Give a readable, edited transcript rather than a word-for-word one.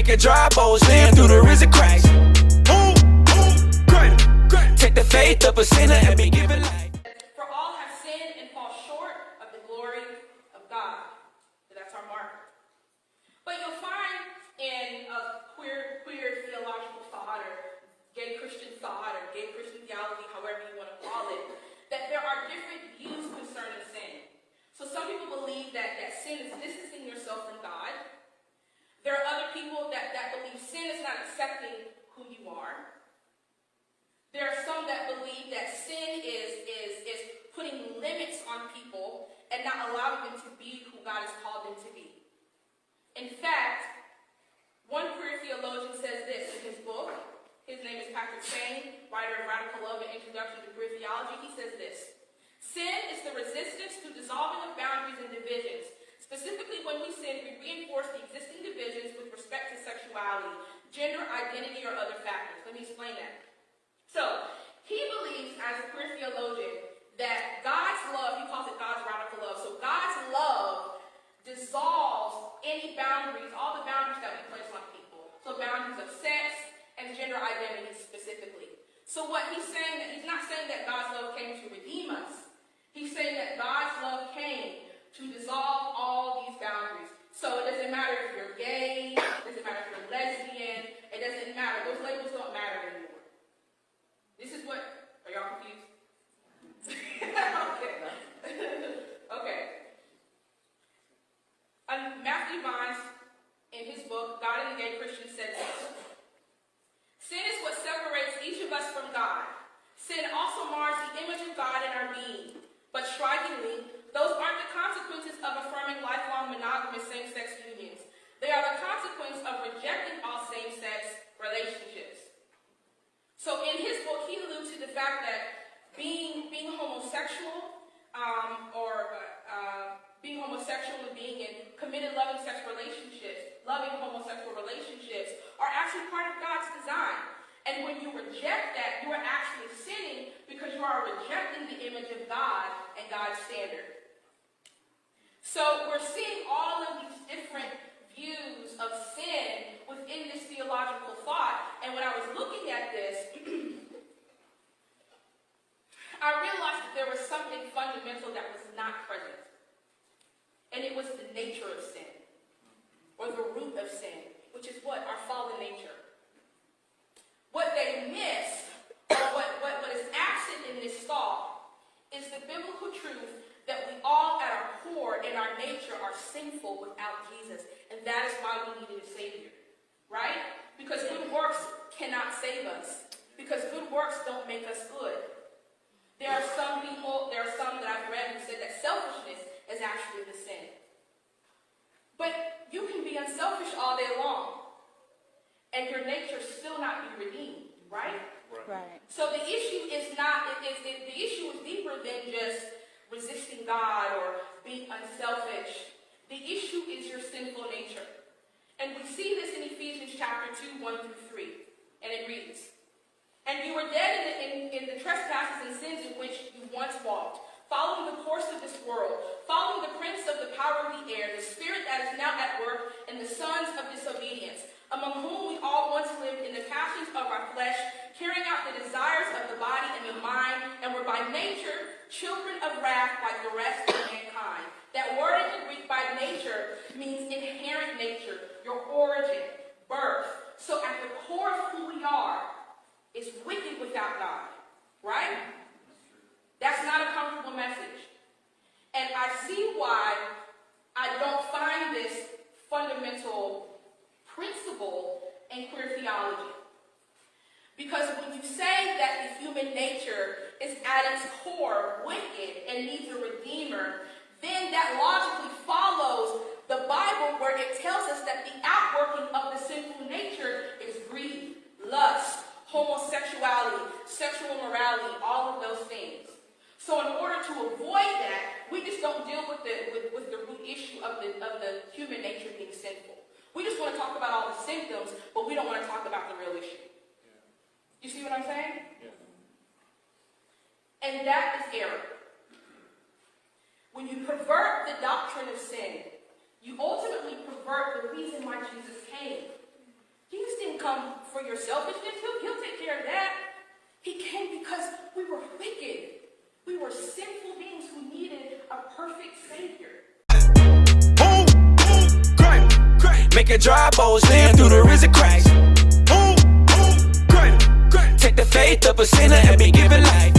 like a dry bones, live through the risen Christ. Great. Take the faith of a sinner and be given life. For all have sinned and fall short of the glory of God. So that's our marker. But you'll find in a queer theological thought, or gay Christian thought, or gay Christian theology, however you want to call it, that there are different views concerning sin. So some people believe that sin is distancing yourself from God. There are other people that believe sin is not accepting who you are. There are some that believe that sin is putting limits on people and not allowing them to be who God has called them to be. In fact, one queer theologian says this in his book. His name is Patrick Sane, writer of Radical Love and Introduction to Queer Theology. He says this: sin is the resistance to dissolving of boundaries and divisions. Specifically, when we sin, we reinforce the existing divisions with respect to sexuality, gender, identity, or other factors. Let me explain that. So, he believes, as a queer theologian, that God's love, he calls it God's radical love, so God's love dissolves any boundaries, all the boundaries that we place on people. So boundaries of sex and gender identity specifically. So what he's saying, that he's not saying that God's love came to redeem us. He's saying that God's love came to dissolve all these boundaries. So it doesn't matter if you're gay, it doesn't matter if you're lesbian, it doesn't matter. Those labels don't matter anymore. This is what, are y'all confused? Okay. Matthew Vines, in his book, God and the Gay Christian, said this: sin is what separates each of us from God. Sin also mars the image of God in our being. But strikingly, those aren't the consequences of affirming lifelong monogamous same-sex unions. They are the consequence of rejecting all same-sex relationships. So in his book, he alludes to the fact that being homosexual, being homosexual and being in committed loving homosexual relationships are actually part of God's design. And when you reject that, you are actually sinning because you are rejecting the image of God and God's standard. So we're seeing all of these different views of sin within this theological thought. And when I was looking at this, I realized that there was something fundamental that was not present. And it was the nature of sin, or the root of sin, which is what? Our fallen nature. What they miss, or what is absent in this thought, is the biblical truth that we all at our core, in our nature, are sinful without Jesus. And that is why we needed a Savior. Right? Because good works cannot save us. Because good works don't make us good. There are some that I've read who said that selfishness is actually the sin. But you can be unselfish all day long, and your nature still not be redeemed, right? Right. So the issue is the issue is deeper than just resisting God or being unselfish. The issue is your sinful nature. And we see this in Ephesians chapter 2, 1 through 3. And it reads, "And you were dead in the trespasses and sins in which you once walked, following the course of this world, following the prince of the power of the air, the spirit that is now at work in the sons of disobedience, among whom we all once lived in the passions of our flesh, carrying out the desires of the body and the mind, and were by nature children of wrath like the rest of mankind." That word in the Greek, by nature, means inherent nature, your origin, birth. So at the core of who we are is wicked without God, right? That's not a comfortable message. And I see why I don't find this fundamental principle in queer theology. Because when you say that the human nature is at its core wicked and needs a redeemer, then that logically follows the Bible, where it tells us that the outworking of the sinful nature is greed, lust, homosexuality, sexual immorality, all of those things. So in order to avoid that, we just don't deal with the root issue of the human nature being sinful. We just want to talk about all the symptoms, but we don't want to talk about the real issue. You see what I'm saying? Yeah. And that is error. When you pervert the doctrine of sin, you ultimately pervert the reason why Jesus came. for your selfishness, he'll take care of that. He came because we were wicked. We were sinful beings who needed a perfect Savior. Boom, boom, crack. Make a dry bones live through the risen cracks. Boom, boom, crack. Take the faith of a sinner and be given life.